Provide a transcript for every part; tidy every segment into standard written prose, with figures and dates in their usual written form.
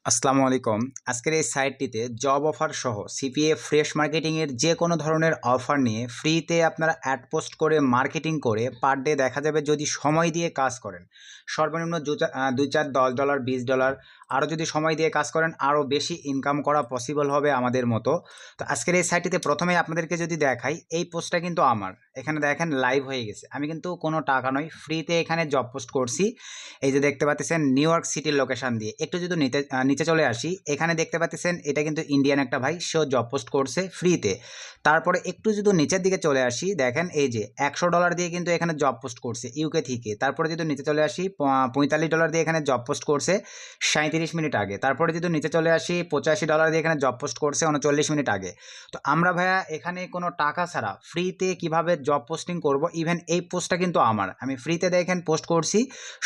আসসালামু আলাইকুম। আজকের এই সাইটটিতে জব অফার সহ সিপিএ ফ্রেশ মার্কেটিংয়ের যে কোনো ধরনের অফার নিয়ে ফ্রিতে আপনারা অ্যাড পোস্ট করে মার্কেটিং করে পার ডে দেখা যাবে যদি সময় দিয়ে কাজ করেন সর্বনিম্ন 2 4 $10 $20 আরও যদি সময় দিয়ে কাজ করেন আরও বেশি ইনকাম করা পসিবল হবে আমাদের মতো। তো আজকের এই সাইটটিতে প্রথমেই আপনাদেরকে যদি দেখাই, এই পোস্টটা কিন্তু আমার এখানে দেখেন লাইভ হয়ে গেছে। আমি কিন্তু কোনো টাকা নয়, ফ্রিতে এখানে জব পোস্ট করছি। এই যে দেখতে পাচ্ছেন নিউ ইয়র্ক সিটির লোকেশন দিয়ে। একটু যদি নিচে চলে আসি, এখানে দেখতে পাচ্ছেন এটা কিন্তু ইন্ডিয়ান একটা ভাই, সেও জব পোস্ট করছে ফ্রিতে। তারপরে একটু যদি নিচের দিকে চলে আসি, দেখেন এই যে $100 দিয়ে কিন্তু এখানে জব পোস্ট করছে ইউকে থেকে। তারপরে যদি নিচে চলে আসি, $45 দিয়ে এখানে জব পোস্ট করছে 37 মিনিট আগে। তারপরে যদি নিচে চলে আসি, $85 দিয়ে এখানে জব পোস্ট করছে 39 মিনিট আগে। তো আমরা ভাইয়া এখানে কোনো টাকা ছাড়া ফ্রিতে কিভাবে জব পোস্টিং করব, ইভেন এই পোস্টটা কিন্তু আমার, আমি ফ্রিতে দেখেন পোস্ট করছি,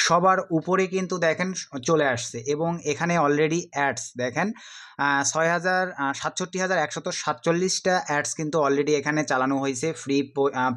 সবার উপরে কিন্তু দেখেন চলে আসছে এবং এখানে অলরেডি অ্যাডস দেখেন 67,147টা অ্যাডস কিন্তু অলরেডি এখানে চালানো হয়েছে ফ্রি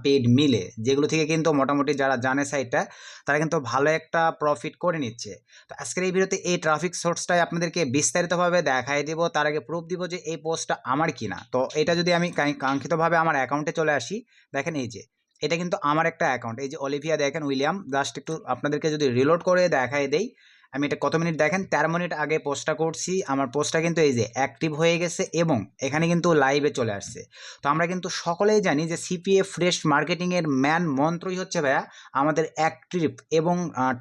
পেইড মিলে, যেগুলো থেকে কিন্তু মোটামুটি যারা জানে সাইটটা তারা কিন্তু ভালো একটা প্রফিট করে নিচ্ছে। তো আজকের এই ভিডিওতে এই ট্রাফিক সোর্সটাই আপনাদেরকে বিস্তারিতভাবে দেখাই দেবো, তার আগে প্রুফ দিব যে এই পোস্টটা আমার কিনা। তো এটা যদি আমি কাঙ্ক্ষিতভাবে আমার অ্যাকাউন্টে চলে আসি, দেখেন এই যে এটা কিন্তু আমার একটা অ্যাকাউন্ট, এই যে অলিভিয়া দেখেন উইলিয়াম। জাস্ট একটু আপনাদেরকে যদি রিলোড করে দেখাই দেই, আমি এটা কত মিনিট দেখেন 13 মিনিট আগে পোস্টটা করছি। আমার পোস্টটা কিন্তু এই যে অ্যাক্টিভ হয়ে গেছে এবং এখানে কিন্তু লাইভে চলে আসছে। তো আমরা কিন্তু সকলেই জানি যে সিপিএ ফ্রেশ মার্কেটিংয়ের ম্যান মন্ত্রই হচ্ছে ভাইয়া আমাদের অ্যাক্টিভ এবং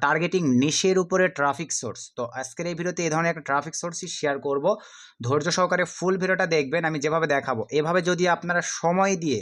টার্গেটিং নিশের উপরে ট্রাফিক সোর্স। তো আজকের এই ভিডিওতে এই ধরনের একটা ট্রাফিক সোর্সই শেয়ার করব। ধৈর্য সহকারে ফুল ভিডিওটা দেখবেন, আমি যেভাবে দেখাবো এভাবে যদি আপনারা সময় দিয়ে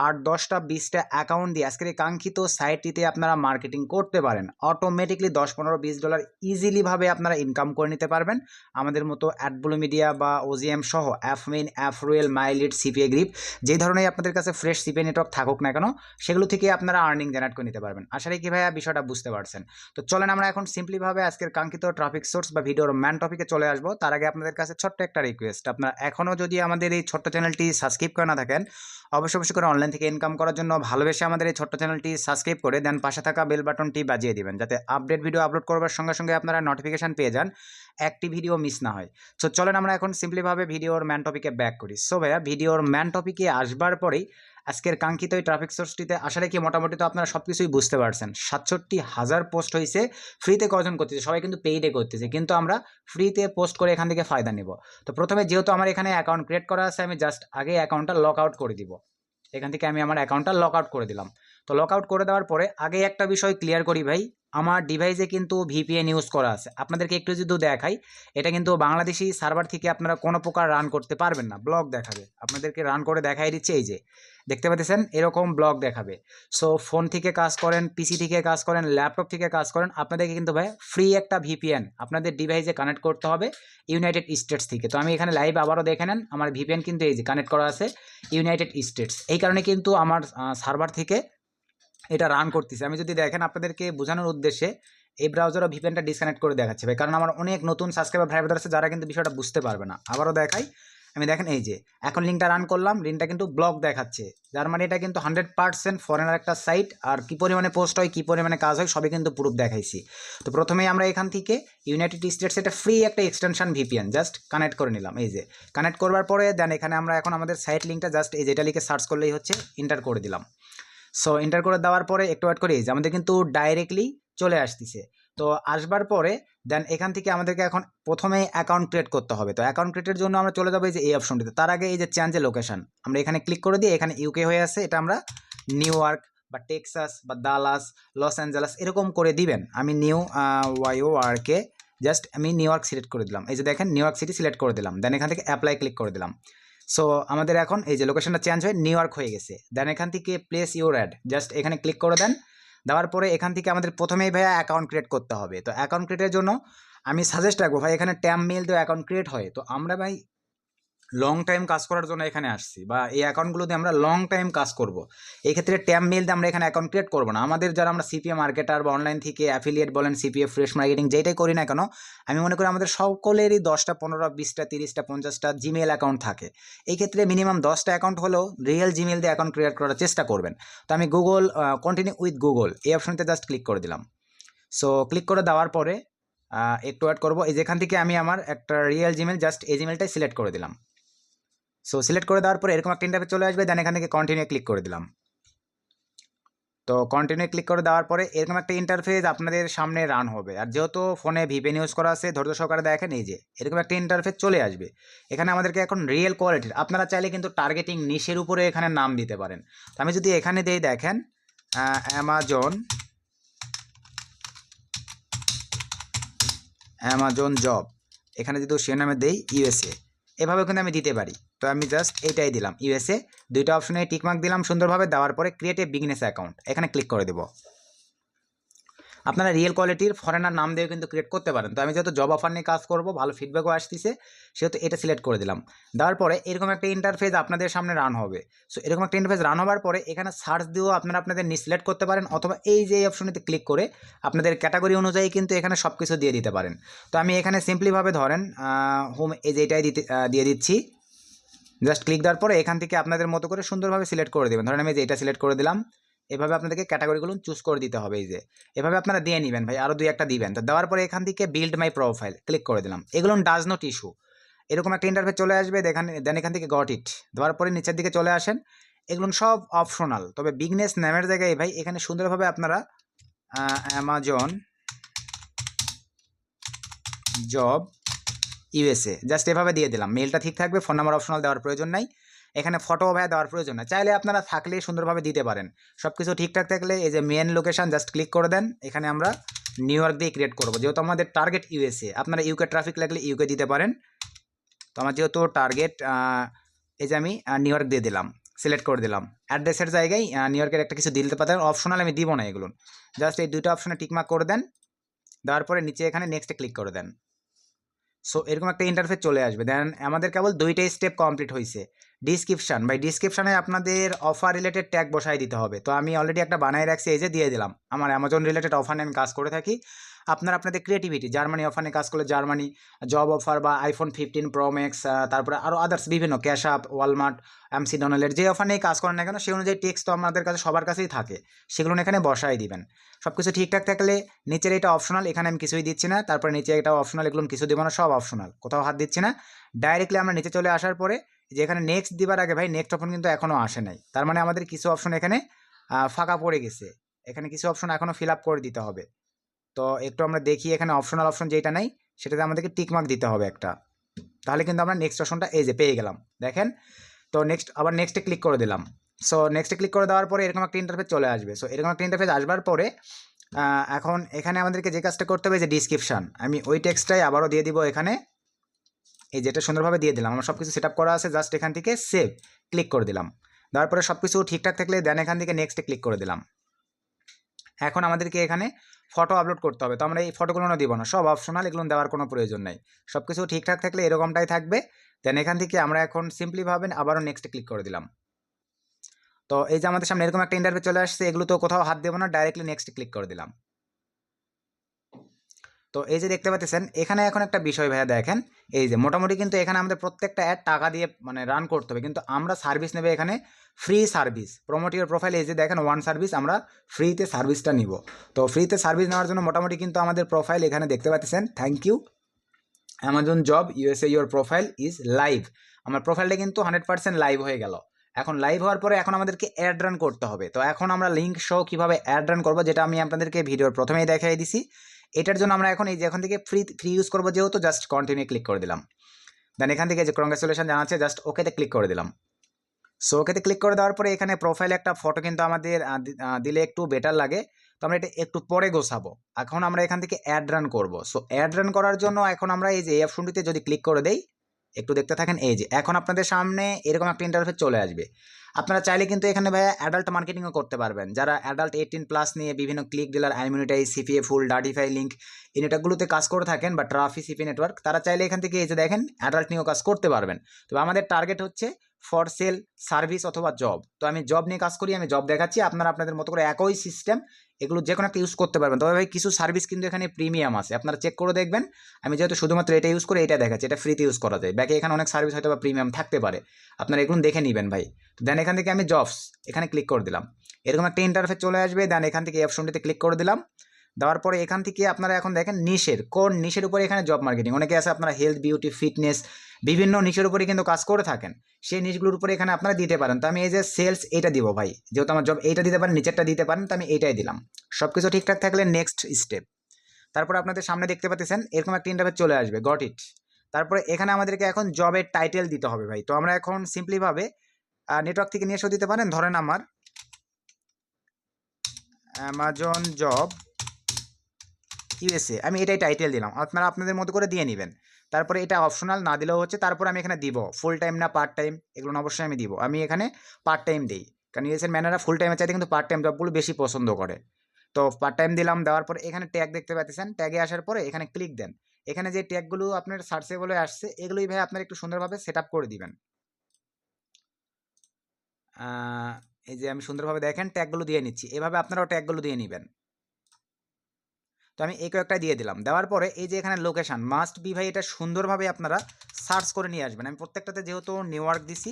8 10টা 20টা অ্যাকাউন্ট দিয়ে আজকের এই কাঙ্ক্ষিত সাইটটিতে আপনারা মার্কেটিং করতে পারেন, অটোমেটিকলি $10 15 $20 ইজিলিভাবে আপনারা ইনকাম করে নিতে পারবেন। আমাদের মতো অ্যাডব্লু মিডিয়া বা ওজিএম সহ অ্যাফমিন, অ্যাফরুয়েল, মাইলিড, সিপিএ গ্রিপ, যে ধরনের আপনাদের কাছে ফ্রেশ সিপিএ নেটওয়ার্ক থাকুক না কেন, সেগুলো থেকে আপনারা আর্নিং জেনারেট করে নিতে পারবেন। আশা রাখি ভাইয়া বিষয়টা বুঝতে পারছেন। তো চলেন আমরা এখন সিম্পলিভাবে আজকের কাঙ্ক্ষিত ট্রাফিক সোর্স বা ভিডিওর ম্যান টপিকে চলে আসবো। তার আগে আপনাদের কাছে ছোট্ট একটা রিকোয়েস্ট, আপনারা এখনও যদি আমাদের এই ছোট্ট চ্যানেলটি সাবস্ক্রাইব করে না থাকেন, অবশ্যই করে অনলাইন থেকে ইনকাম করার জন্য ভালোবেসে আমাদের এই ছোট্ট চ্যানেলটি সাবস্ক্রাইব করে দেন, পাশে থাকা বেল বাটনটি বাজিয়ে দিবেন, যাতে আপডেট ভিডিও আপলোড করবার সঙ্গে সঙ্গে আপনারা নোটিফিকেশন পেয়ে যান, একটি ভিডিও মিস না হয়। সো চলেন আমরা এখন সিম্পলিভাবে ভিডিওর ম্যান টপিকে ব্যাক করি। সো ভাইয়া ভিডিওর ম্যান টপিকে আসবার পরেই আজকের কাঙ্ক্ষিত এই ট্রাফিক সোর্সটিতে আসলে কি মোটামুটি তো আপনারা সব কিছুই বুঝতে পারছেন। 67,000 পোস্ট হয়েছে, ফ্রিতে কজন করতেছে, সবাই কিন্তু পেইডে করতেছে, কিন্তু আমরা ফ্রিতে পোস্ট করে এখান থেকে ফায়দা নেব। তো প্রথমে যেহেতু আমার এখানে অ্যাকাউন্ট ক্রিয়েট করা আছে, আমি জাস্ট আগে অ্যাকাউন্টটা লক আউট করে দিব। এখান থেকে আমি আমার অ্যাকাউন্টটা লক আউট করে দিলাম। তো লক আউট করে দেওয়ার পরে আগে একটা বিষয় ক্লিয়ার করি ভাই, আমার ডিভাইসে কিন্তু ভিপিএন ইউজ করা আছে। আপনাদেরকে একটু যদি দেখাই, এটা কিন্তু বাংলাদেশি সার্ভার থেকে আপনারা কোনো প্রকার রান করতে পারবেন না, ব্লক দেখাবে। আপনাদেরকে রান করে দেখাই দিচ্ছে, এই যে দেখতে পাচ্ছেন এরকম ব্লক দেখাবে। সো ফোন থেকে কাজ করেন, পিসি থেকে কাজ করেন, ল্যাপটপ থেকে কাজ করেন, আপনাদেরকে কিন্তু ভাই ফ্রি একটা ভিপিএন আপনাদের ডিভাইসে কানেক্ট করতে হবে ইউনাইটেড স্টেটস থেকে। তো আমি এখানে লাইভ আবারও দেখে নেন, আমার ভিপিএন কিন্তু এই যে কানেক্ট করা আছে ইউনাইটেড স্টেটস। এই কারণে কিন্তু আমার সার্ভার থেকে এটা রান করতেছে। আমি যদি দেখেন আপনাদেরকে বোঝানোর উদ্দেশ্যে এই ব্রাউজারও ভিপিএনটা ডিসকানেক্ট করে দেখাচ্ছে ভাই, কারণ আমার অনেক নতুন সাবস্ক্রাইবার ভাই ব্রাদার আছে যারা কিন্তু বিষয়টা বুঝতে পারবে না। আবারও দেখাই, আমি দেখেন এই যে এখন লিঙ্কটা রান করলাম, লিঙ্কটা কিন্তু ব্লক দেখাচ্ছে, যার মানে এটা কিন্তু 100% ফরেনার একটা সাইট। আর কী পরিমাণে পোস্ট হয়, কী পরিমাণে কাজ হয়, সবই কিন্তু প্রুফ দেখাইছি। তো প্রথমেই আমরা এখান থেকে ইউনাইটেড স্টেটস এটা ফ্রি একটা এক্সটেনশন ভিপিএন জাস্ট কানেক্ট করে নিলাম। এই যে কানেক্ট করবার পরে দেন এখানে আমরা এখন আমাদের সাইট লিঙ্কটা জাস্ট এই যেটা লিখে সার্চ করলেই হচ্ছে, এন্টার করে দিলাম। সো এন্টার করে দেওয়ার পরে একটু ওয়েট করি, যে আমাদের কিন্তু ডাইরেক্টলি চলে আসতেছে। তো আসবার পরে দেন এখান থেকে আমাদেরকে এখন প্রথমে অ্যাকাউন্ট ক্রিয়েট করতে হবে। তো অ্যাকাউন্ট ক্রিয়েটের জন্য আমরা চলে যাবো এই যে এই অপশনটিতে। তার আগে এই যে চেঞ্জ লোকেশন, আমরা এখানে ক্লিক করে দিই, এখানে ইউকে হয়ে আছে, এটা আমরা নিউ ইয়র্ক বা টেক্সাস বা দালাস, লস অ্যাঞ্জেলাস এরকম করে দিবেন। আমি নিউ ওয়াইওআরকে জাস্ট আমি নিউ ইয়র্ক সিলেক্ট করে দিলাম। এই যে দেখেন নিউ ইয়র্ক সিটি সিলেক্ট করে দিলাম, দেন এখান থেকে অ্যাপ্লাই ক্লিক করে দিলাম। সো আমাদের এখন এই যে লোকেশনটা চেঞ্জ হয়ে নিউ ইয়র্ক হয়ে গেছে। দেন এখান থেকে প্লেস ইউর অ্যাড জাস্ট এখানে ক্লিক করে দেন। দেওয়ার পরে এখান থেকে আমাদের প্রথমেই ভাইয়া অ্যাকাউন্ট ক্রিয়েট করতে হবে। তো অ্যাকাউন্ট ক্রিয়েটের জন্য আমি সাজেস্ট রাখবো ভাই, এখানে ট্যাম মেল তো অ্যাকাউন্ট ক্রিয়েট হয়। তো আমরা ভাই লং টাইম কাজ করার জন্য এখানে আসছি, বা এই অ্যাকাউন্টগুলোতে আমরা লং টাইম কাজ করব। এই ক্ষেত্রে ট্যাম মেল দিয়ে আমরা এখানে অ্যাকাউন্ট ক্রিয়েট করবো না। আমাদের যারা আমরা সিপিএ মার্কেটার বা অনলাইন থেকে অ্যাফিলিয়েট বলেন, সিপিএ ফ্রেশ মার্কেটিং যেটাই করি না কেন, আমি মনে করি আমাদের সকলেরই 10টা 15টা 20টা 30টা 50টা জিমেল অ্যাকাউন্ট থাকে। এই ক্ষেত্রে মিনিমাম 10টা অ্যাকাউন্ট হলেও রিয়েল জিমেল দিয়ে অ্যাকাউন্ট ক্রিয়েট করার চেষ্টা করবেন। তো আমি গুগল কন্টিনিউ উইথ গুগল এই অপশনতে জাস্ট ক্লিক করে দিলাম। সো ক্লিক করে দেওয়ার পরে একটু অ্যাড করবো। এই যেখান থেকে আমি আমার একটা রিয়েল জিমেল জাস্ট এই জিমেলটাই সিলেক্ট করে দিলাম। সো সিলেক্ট করে দেওয়ার পরে এরকম একটা ইন্টারফেস চলে আসবে, দেন এখান থেকে কন্টিনিউ ক্লিক করে দিলাম। তো কন্টিনিউ ক্লিক করে দেওয়ার পরে এরকম একটা ইন্টারফেস আপনাদের সামনে রান হবে। আর যেহেতু ফোনে ভিপিএন ইউজ করা আছে, ধৈর্য সহকারে দেখেন, এই যে এরকম একটা ইন্টারফেস চলে আসবে। এখানে আমাদেরকে এখন রিয়েল কোয়ালিটির, আপনারা চাইলে কিন্তু টার্গেটিং নিশের উপরে এখানে নাম দিতে পারেন। তো আমি যদি এখানে দিই, দেখেন অ্যামাজন জব, এখানে যদি শিরোনামে দেই ইউএসএ, এভাবেও কিন্তু আমি দিতে পারি। তো আমি জাস্ট এইটাই দিলাম ইউএসএ, দুইটা অপশনে টিকমার্ক দিলাম সুন্দরভাবে। দেওয়ার পরে ক্রিয়েট এ বিজনেস অ্যাকাউন্ট এখানে ক্লিক করে দেবো। আপনারা রিয়েল কোয়ালিটির ফরেনার নাম দিয়ে কিন্তু ক্রিয়েট করতে পারেন। তো আমি যেহেতু জব অফার নিয়ে কাজ করব, ভালো ফিডব্যাকও আসতেছে, সেহেতু এটা সিলেক্ট করে দিলাম। দেওয়ার পরে এরকম একটা ইন্টারফেস আপনাদের সামনে রান হবে। সো এরকম একটা ইন্টারফেস রান হওয়ার পরে এখানে সার্চ দিয়েও আপনারা আপনাদের নিজ সিলেক্ট করতে পারেন, অথবা এই যে এই অপশনটিতে ক্লিক করে আপনাদের ক্যাটাগরি অনুযায়ী কিন্তু এখানে সব কিছু দিয়ে দিতে পারেন। তো আমি এখানে সিম্পলিভাবে ধরেন হোম এই যে এটাই দিয়ে দিচ্ছি। জাস্ট ক্লিক দেওয়ার পরে এখান থেকে আপনাদের মতো করে সুন্দরভাবে সিলেক্ট করে দেবেন। ধরেন আমি যে এটা সিলেক্ট করে দিলাম, এভাবে আপনাদেরকে ক্যাটাগরিগুলো চুজ করে দিতে হবে। এই যে এভাবে আপনারা দিয়ে নেবেন ভাই, আরও দুই একটা দিবেন। তো দেওয়ার পরে এখান থেকে বিল্ড মাই প্রোফাইল ক্লিক করে দিলাম। এগুলো ডাজ নট ইস্যু, এরকম একটা ইন্টারফেস চলে আসবে। দেন এখান থেকে গট ইট দেওয়ার পরে নিচের দিকে চলে আসেন। এগুলো সব অপশনাল, তবে বিজনেস নামের জায়গায় ভাই এখানে সুন্দরভাবে আপনারা অ্যামাজন জব ইউএসএ জাস্ট এভাবে দিয়ে দিলাম। মেলটা ঠিক থাকবে, ফোন নাম্বার অপশনাল দেওয়ার প্রয়োজন নাই, এখানে ফটো ভাই দেওয়ার প্রয়োজন নাই। চাইলে আপনারা থাকলে সুন্দরভাবে দিতে পারেন। সব কিছু ঠিকঠাক থাকলে এই যে মেন লোকেশান জাস্ট ক্লিক করে দেন। এখানে আমরা নিউ ইয়র্ক দিয়ে ক্রিয়েট করবো, যেহেতু আমাদের টার্গেট ইউএসএ। আপনারা ইউকে ট্রাফিক লাগলে ইউকে দিতে পারেন। তো আমার যেহেতু টার্গেট এই যে আমি নিউ ইয়র্ক দিয়ে দিলাম, সিলেক্ট করে দিলাম। অ্যাড্রেসের জায়গায় নিউ ইয়র্কের একটা কিছু দিতে পারেন, অপশনাল আমি দিব না এগুলো। জাস্ট এই দুইটা অপশনে টিকমার্ক করে দেন। দেওয়ার পরে নিচে এখানে নেক্সটে ক্লিক করে দেন। সো এরকম একটা ইন্টারফেস চলে আসবে। দেন আমাদের কেবল দুইটাই স্টেপ কমপ্লিট হয়েছে। ডিসক্রিপশান, বাই ডিসক্রিপশানে আপনাদের অফার রিলেটেড ট্যাগ বসাই দিতে হবে। তো আমি অলরেডি একটা বানাই রাখছি, এই যে দিয়ে দিলাম। আমার অ্যামাজন রিলেটেড অফার নিয়ে আমি কাজ করে থাকি। আপনারা আপনাদের ক্রিয়েটিভিটি, জার্মানি অফার নিয়ে কাজ করলে জার্মানি জব অফার, বা আইফোন 15 প্রো ম্যাক্স, তারপরে আরও আদার্স বিভিন্ন ক্যাশ আপ, ওয়ালমার্ট, এমসি ডোনালের যে অফার নিয়ে কাজ করেন না কেন, সেই অনুযায়ী টেক্সট তো আমাদের কাছে সবার কাছেই থাকে, সেগুলো এখানে বসাই দিবেন। সব কিছু ঠিকঠাক থাকলে নিচের এটা অপশনাল, এখানে আমি কিছুই দিচ্ছি না। তারপরে নিচে এটা অপশনাল, এগুলো কিছু দেবো না, সব অপশনাল, কোথাও হাত দিচ্ছি না। ডাইরেক্টলি আমরা নিচে চলে আসার পরে যে এখানে নেক্সট দিবার আগে ভাই নেক্সট অপশন কিন্তু এখনও আসে নাই, তার মানে আমাদের কিছু অপশন এখানে ফাঁকা পড়ে গেছে। এখানে কিছু অপশন এখনও ফিল আপ করে দিতে হবে। তো একটু আমরা দেখি, এখানে অপশনাল অপশন যেটা নাই সেটাতে আমাদেরকে টিকমার্ক দিতে হবে একটা, তাহলে কিন্তু আমরা নেক্সট অপশনটা এই যে পেয়ে গেলাম, দেখেন। তো আবার নেক্সটে ক্লিক করে দিলাম। সো নেক্সটে ক্লিক করে দেওয়ার পরে এরকম একটা ইন্টারফেস চলে আসবে। সো এরকম একটা ইন্টারফেস আসবার পরে এখন এখানে আমাদেরকে যে কাজটা করতে হবে, যে ডিসক্রিপশান, আমি ওই টেক্সটটাই আবারও দিয়ে দিব এখানে। এই যেটা সুন্দরভাবে দিয়ে দিলাম, আমার সব কিছু সেট আপ করা আছে। জাস্ট এখান থেকে সেভ ক্লিক করে দিলাম। দেওয়ার পরে সব কিছু ঠিকঠাক থাকলে দেন এখান থেকে নেক্সটে ক্লিক করে দিলাম। এখন আমাদেরকে এখানে ফটো আপলোড করতে হবে। তো আমরা এই ফটোগুলো দিব না, সব অপশনাল, এগুলো দেওয়ার কোনো প্রয়োজন নাই। সব কিছু ঠিকঠাক থাকলে এরকমটাই থাকবে। দেন এখান থেকে আমরা এখন সিম্পলিভাবে আবারও নেক্সটে ক্লিক করে দিলাম। তো এই যে আমাদের সামনে এরকম একটা ইন্টারভিউ চলে আসছে, এগুলো তো কোথাও হাত দেবো না, ডাইরেক্টলি নেক্সটে ক্লিক করে দিলাম। তো এই যে দেখতে পাচ্ছেন এখানে এখন একটা বিষয় ভাইয়া দেখেন, এই যে মোটামুটি কিন্তু এখানে আমাদের প্রত্যেকটা অ্যাড টাকা দিয়ে মানে রান করতে হবে, কিন্তু আমরা সার্ভিস নেবে এখানে free service. Promote your profile, এই যে দেখেন ওয়ান সার্ভিস, আমরা ফ্রিতে সার্ভিসটা নিব। তো ফ্রিতে সার্ভিস নেওয়ার জন্য মোটামুটি কিন্তু আমাদের প্রোফাইল এখানে দেখতে পাচ্ছেন, thank you Amazon job USA, your profile is live. আমার প্রোফাইলটা কিন্তু 100% লাইভ হয়ে গেল। এখন লাইভ হওয়ার পরে এখন আমাদেরকে অ্যাড রান করতে হবে। তো এখন আমরা লিঙ্ক সহ কীভাবে অ্যাড রান করবো, যেটা আমি আপনাদেরকে ভিডিওর প্রথমেই দেখাই দিছি। এটার জন্য আমরা এখন এই যে এখান থেকে ফ্রি ইউজ করবো, যেহেতু জাস্ট কন্টিনিউ ক্লিক করে দিলাম। দেন এখান থেকে যে কংগ্রেচুলেশন জানাচ্ছে, জাস্ট ওকেতে ক্লিক করে দিলাম। সো ওকেতে ক্লিক করে দেওয়ার পরে এখানে প্রোফাইলে একটা ফটো কিন্তু আমাদের দিলে একটু বেটার লাগে। তো আমরা এটা একটু পরে গোছাবো। এখন আমরা এখান থেকে অ্যাড রান করবো। সো অ্যাড রান করার জন্য এখন আমরা এই যে এই অপশনটিতে যদি ক্লিক করে দেই, একটু দেখতে থাকেন, এই যে এখন আপনাদের সামনে এরকম একটা ইন্টারফেস চলে আসবে। আপনারা চাইলে কিন্তু এখানে ভাইয়া অ্যাডাল্ট মার্কেটিংও করতে পারবেন। যারা অ্যাডাল্ট 18+ নিয়ে বিভিন্ন ক্লিক ডিলার, অ্যামিউনিটাইজ, সিপিএ ফুল, ডাটিফাই লিঙ্ক এই নেটওয়ার্কগুলোতে কাজ করে থাকেন, বা ট্রাফি সিপি নেটওয়ার্ক, তারা চাইলে এখান থেকে এই যে দেখেন অ্যাডাল্ট নিয়েও কাজ করতে পারবেন। তবে আমাদের টার্গেট হচ্ছে ফর সেল, সার্ভিস অথবা জব। তো আমি জব নিয়ে কাজ করি, আমি জব দেখাচ্ছি। আপনারা আপনাদের মতো করে একই সিস্টেম এগুলো যে কোনো একটা ইউজ করতে পারবেন। তবে ভাই কিছু সার্ভিস কিন্তু এখানে প্রিমিয়াম আছে, আপনারা চেক করে দেখবেন। আমি যেহেতু শুধুমাত্র এটা ইউজ করে এটা দেখাচ্ছি, এটা ফ্রিতে ইউজ করা যায়। বাকি এখানে অনেক সার্ভিস হয়তো বা প্রিমিয়াম থাকতে পারে, আপনারা এগুলো দেখে নেবেন ভাই। তো দেন এখান থেকে আমি জবস এখানে ক্লিক করে দিলাম, এরকম একটা ইন্টারফেস চলে আসবে। দেন এখান থেকে এই অপশনটিতে ক্লিক করে দিলাম। দেওয়ার পরে এখান থেকে আপনারা এখন দেখেন কোন নিশের উপরে এখানে জব মার্কেটিং, অনেকে আছে আপনারা হেলথ, বিউটি, ফিটনেস বিভিন্ন নিশের উপরে কিন্তু কাজ করে থাকেন, সেই নিশগুলোর উপরে এখানে আপনারা দিতে পারেন। তো আমি এই যে সেলস এইটা দিব ভাই, যেহেতু আমার জব এইটা দিতে পারেন, নিচেরটা দিতে পারেন, তো আমি এইটাই দিলাম। সব কিছু ঠিকঠাক থাকলে নেক্সট স্টেপ। তারপরে আপনাদের সামনে দেখতে পাচ্ছেন এরকম একটা ইন্টারফেস চলে আসবে, গট ইট। তারপরে এখানে আমাদেরকে এখন জবের টাইটেল দিতে হবে ভাই। তো আমরা এখন সিম্পলিভাবে নেটওয়ার্ক থেকে নিয়ে এসেও দিতে পারেন, ধরেন আমার অ্যামাজন জব ইউএসএ, আমি এটাই টাইটেল দিলাম, আপনারা আপনাদের মতো করে দিয়ে নেবেন। তারপরে এটা অপশনাল না দিলেও হচ্ছে। তারপরে আমি এখানে দিব ফুল টাইম না পার্ট টাইম, এগুলো অবশ্যই আমি দিব। আমি এখানে পার্ট টাইম দিই, কারণ ইউএসএর ম্যানেরা ফুল টাইমের চাইতে কিন্তু পার্ট টাইম জবগুলো বেশি পছন্দ করে। তো পার্ট টাইম দিলাম, দেওয়ার পরে এখানে ট্যাগ দেখতে পাচ্ছেন, ট্যাগে আসার পরে এখানে ক্লিক দেন। এখানে যে ট্যাগগুলো আপনার সার্চেবলে আসছে এগুলোই ভাই আপনারা একটু সুন্দরভাবে সেট আপ করে দিবেন। এই যে আমি সুন্দরভাবে দেখেন ট্যাগগুলো দিয়ে নিচ্ছি, এভাবে আপনারাও ট্যাগগুলো দিয়ে নেবেন। তো আমি এই কয়েকটা দিয়ে দিলাম। দেওয়ার পরে এই যে এখানে লোকেশান মাস্ট বি ভাই, এটা সুন্দরভাবে আপনারা সার্চ করে নিয়ে আসবেন। আমি প্রত্যেকটাতে যেহেতু নিউ ইয়র্ক দিছি,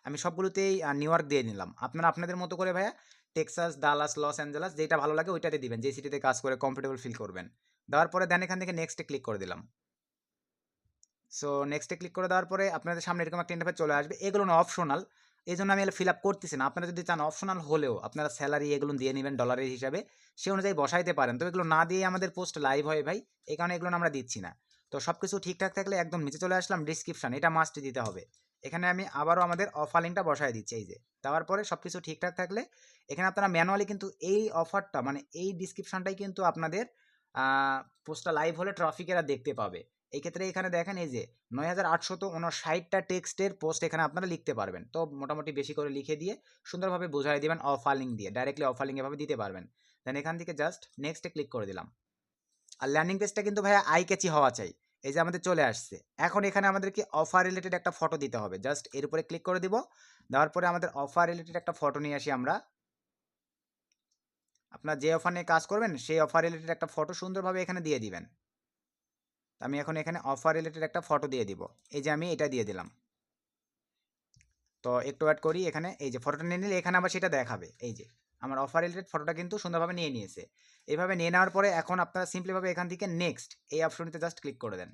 আমি সবগুলোতেই নিউ ইয়র্ক দিয়ে নিলাম। আপনারা আপনাদের মতো করে ভাইয়া টেক্সাস, ডালাস, লস অ্যাঞ্জেলাস যেটা ভালো লাগে ওইটাতে দিবেন, যে সিটিতে কাজ করে কমফোর্টেবল ফিল করবেন। দেওয়ার পরে দেন এখান থেকে নেক্সটে ক্লিক করে দিলাম। সো নেক্সটে ক্লিক করে দেওয়ার পরে আপনাদের সামনে এরকম একটা ইন্টারফেস চলে আসবে। এগুলো না অপশনাল, এই জন্য আমি ফিল আপ করতেছি না। আপনারা যদি চান অপশনাল হলেও আপনারা স্যালারি এগুলো দিয়ে নেবেন ডলারের হিসাবে, সে অনুযায়ী বসাইতে পারেন। তো এগুলো না দিয়ে আমাদের পোস্ট লাইভ হয় ভাই, এই কারণে এগুলো আমরা দিচ্ছি না। তো সব কিছু ঠিকঠাক থাকলে একদম নিচে চলে আসলাম, ডিসক্রিপশান এটা মাস্ট দিতে হবে। এখানে আমি আবারও আমাদের অফার লিঙ্কটা বসাই দিচ্ছি, এই যে দেওয়ার পরে সব কিছু ঠিকঠাক থাকলে এখানে আপনারা ম্যানুয়ালি কিন্তু এই অফারটা মানে এই ডিসক্রিপশানটাই কিন্তু আপনাদের পোস্টটা লাইভ হলে ট্রাফিকেরা দেখতে পাবে। এই ক্ষেত্রে এখানে দেখেন এই যে ৯,৮৫৯টা টেক্সটের পোস্ট এখানে আপনারা লিখতে পারবেন। তো মোটামুটি বেশি করে লিখে দিয়ে সুন্দরভাবে বুঝাই দিবেন অফার লিঙ্ক দিয়ে, ডাইরেক্টলি অফার লিঙ্ক এভাবে দিতে পারবেন। দেন এখান থেকে জাস্ট নেক্সটে ক্লিক করে দিলাম। আর ল্যান্ডিং পেজটা কিন্তু ভাইয়া আই ক্যাচি হওয়া চাই। এই যে আমাদের চলে আসছে, এখন এখানে আমাদেরকে অফার রিলেটেড একটা ফটো দিতে হবে। জাস্ট এর উপরে ক্লিক করে দিব। দেওয়ার পরে আমাদের অফার রিলেটেড একটা ফটো নিয়ে আসি আমরা। আপনার যে অফার নিয়ে কাজ করবেন সেই অফার রিলেটেড একটা ফটো সুন্দরভাবে এখানে দিয়ে দিবেন। আমি এখন এখানে অফার রিলেটেড একটা ফটো দিয়ে দিব, এই যে আমি এটা দিয়ে দিলাম। তো একটু অ্যাড করি এখানে, এই যে ফটোটা নিয়ে নিলে এখানে আবার সেটা দেখাবে। এই যে আমার অফার রিলেটেড ফটোটা কিন্তু সুন্দরভাবে নিয়ে নিয়েছে। এইভাবে নিয়ে নেওয়ার পরে এখন আপনারা সিম্পলিভাবে এখান থেকে নেক্সট এই অপশনটিতে জাস্ট ক্লিক করে দেন।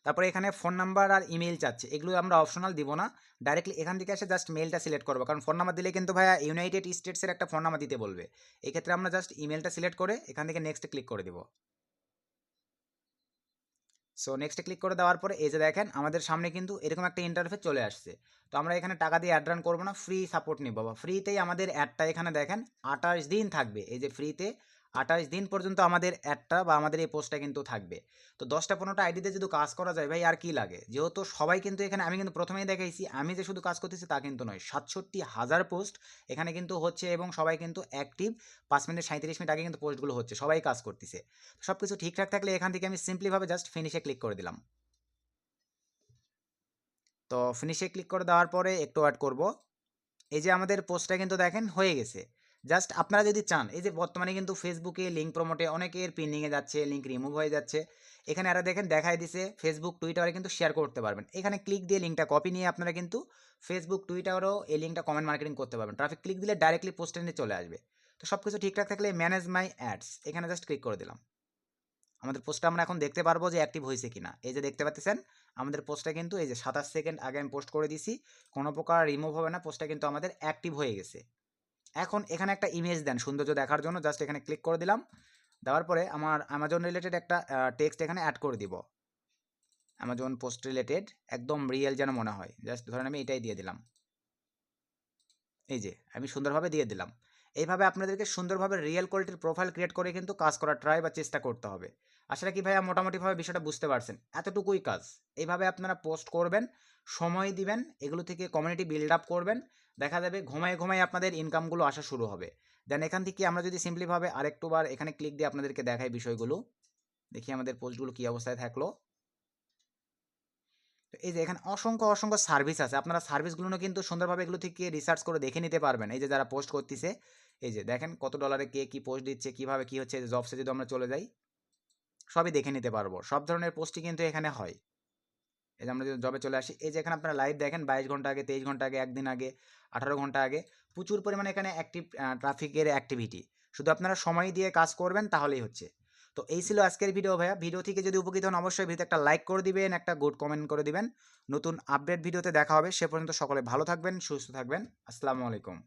তারপরে এখানে ফোন নাম্বার আর ইমেল চাচ্ছে, এগুলো আমরা অপশনাল দিব না, ডাইরেক্টলি এখান থেকে এসে জাস্ট মেলটা সিলেক্ট করবো। কারণ ফোন নাম্বার দিলে কিন্তু ভাইয়া ইউনাইটেড স্টেটসের একটা ফোন নাম্বার দিতে বলবে। এই ক্ষেত্রে আমরা জাস্ট ইমেলটা সিলেক্ট করে এখান থেকে নেক্সট ক্লিক করে দিব। সো নেক্সটে ক্লিক করে দেওয়ার পরে এই যে দেখেন আমাদের সামনে কিন্তু এরকম একটা ইন্টারফেস চলে আসছে। তো আমরা এখানে টাকা দিয়ে অ্যাড রান করবো না, ফ্রি সাপোর্ট নিব বা ফ্রিতেই আমাদের অ্যাডটা এখানে দেখেন 28 দিন থাকবে। এই যে ফ্রিতে 28 দিন পর্যন্ত আমাদের অ্যাডটা বা আমাদের এই পোস্টটা কিন্তু থাকবে। তো 10টা-15টা আইডিতে যদি কাজ করা যায় ভাই আর কি লাগে, যেহেতু সবাই কিন্তু এখানে আমি কিন্তু প্রথমেই দেখাইছি আমি যে শুধু কাজ করতেছি তা কিন্তু নয়, 67,000 পোস্ট এখানে কিন্তু হচ্ছে এবং সবাই কিন্তু অ্যাক্টিভ। 5 মিনিট 37 মিনিট আগে কিন্তু পোস্টগুলো হচ্ছে, সবাই কাজ করতেছে। সব কিছু ঠিকঠাক থাকলে এখান থেকে আমি সিম্পলিভাবে জাস্ট ফিনিশে ক্লিক করে দিলাম। তো ফিনিশে ক্লিক করে দেওয়ার পরে একটু ওয়েট করব। এই যে আমাদের পোস্টটা কিন্তু দেখেন হয়ে গেছে। জাস্ট আপনারা যদি চান, এই যে বর্তমানে কিন্তু ফেসবুকে লিঙ্ক প্রমোটে অনেকের পিনিংয়ে যাচ্ছে, লিঙ্ক রিমুভ হয়ে যাচ্ছে। এখানে আরও দেখেন দেখাই দিছে ফেসবুক টুইটারে কিন্তু শেয়ার করতে পারবেন। এখানে ক্লিক দিয়ে লিঙ্কটা কপি নিয়ে আপনারা কিন্তু ফেসবুক টুইটারেও এই লিঙ্কটা কমেন্ট মার্কেটিং করতে পারবেন। ট্রাফিক ক্লিক দিলে ডাইরেক্টলি পোস্টে নিয়ে চলে আসবে। তো সব কিছু ঠিকঠাক থাকলে ম্যানেজ মাই অ্যাডস এখানে জাস্ট ক্লিক করে দিলাম। আমাদের পোস্টটা আমরা এখন দেখতে পারবো যে অ্যাক্টিভ হয়েছে কিনা। এই যে দেখতে পাচ্ছেন আমাদের পোস্টটা কিন্তু এই যে 27 সেকেন্ড আগে আমি পোস্ট করে দিছি, কোনো প্রকার রিমুভ হবে না, পোস্টটা কিন্তু আমাদের অ্যাক্টিভ হয়ে গেছে। এখন এখানে একটা ইমেজ দেন সৌন্দর্য দেখার জন্য, জাস্ট এখানে ক্লিক করে দিলাম। দেওয়ার পরে আমার অ্যামাজন রিলেটেড একটা টেক্সট এখানে অ্যাড করে দিব, অ্যামাজন পোস্ট রিলেটেড একদম রিয়েল যেন মনে হয়। জাস্ট ধরেন আমি এটাই দিয়ে দিলাম, এই যে আমি সুন্দরভাবে দিয়ে দিলাম। এইভাবে আপনাদেরকে সুন্দরভাবে রিয়েল কোয়ালিটির প্রোফাইল ক্রিয়েট করে কিন্তু কাজ করার ট্রাই বা চেষ্টা করতে হবে। আসলে কি ভাইয়া মোটামুটিভাবে বিষয়টা বুঝতে পারছেন? এতটুকুই কাজ। এইভাবে আপনারা পোস্ট করবেন, সময় দিবেন, এগুলো থেকে কমিউনিটি বিল্ড আপ করবেন, দেখা যাবে ঘুমায় ঘুমায় আপনাদের ইনকামগুলো আসা শুরু হবে। দেন এখান থেকে আমরা যদি সিম্পলিভাবে আরেকটুবার এখানে ক্লিক দিয়ে আপনাদেরকে দেখাই বিষয়গুলো, দেখি আমাদের পোস্টগুলো কী অবস্থায় থাকলো। তো এই যে এখানে অসংখ্য অসংখ্য সার্ভিস আছে, আপনারা সার্ভিসগুলো কিন্তু সুন্দরভাবে এগুলো থেকে রিসার্চ করে দেখে নিতে পারবেন। এই যে যারা পোস্ট করতেছে, এই যে দেখেন কত ডলারে কে কী পোস্ট দিচ্ছে, কীভাবে কী হচ্ছে। জবসে যদি আমরা চলে যাই সবই দেখে নিতে পারবো, সব ধরনের পোস্টই কিন্তু এখানে হয়। এই যে আমরা যদি জবে চলে আসি, এই যে এখানে আপনারা লাইভ দেখেন 22 ঘন্টা আগে, 23 ঘন্টা আগে, একদিন আগে, 18 ঘন্টা আগে, প্রচুর পরিমাণে এখানে অ্যাক্টিভ ট্রাফিকের অ্যাক্টিভিটি। শুধু আপনারা সময় দিয়ে কাজ করবেন তাহলেই হচ্ছে। তো এই ছিল আজকের ভিডিও ভাইয়া। ভিডিও থেকে যদি উপকৃত হন অবশ্যই ভিডিওতে একটা লাইক করে দিবেন, একটা গুড কমেন্ট করে দিবেন। নতুন আপডেট ভিডিওতে দেখা হবে। সে পর্যন্ত সকলে ভালো থাকবেন, সুস্থ থাকবেন। আসসালামু আলাইকুম।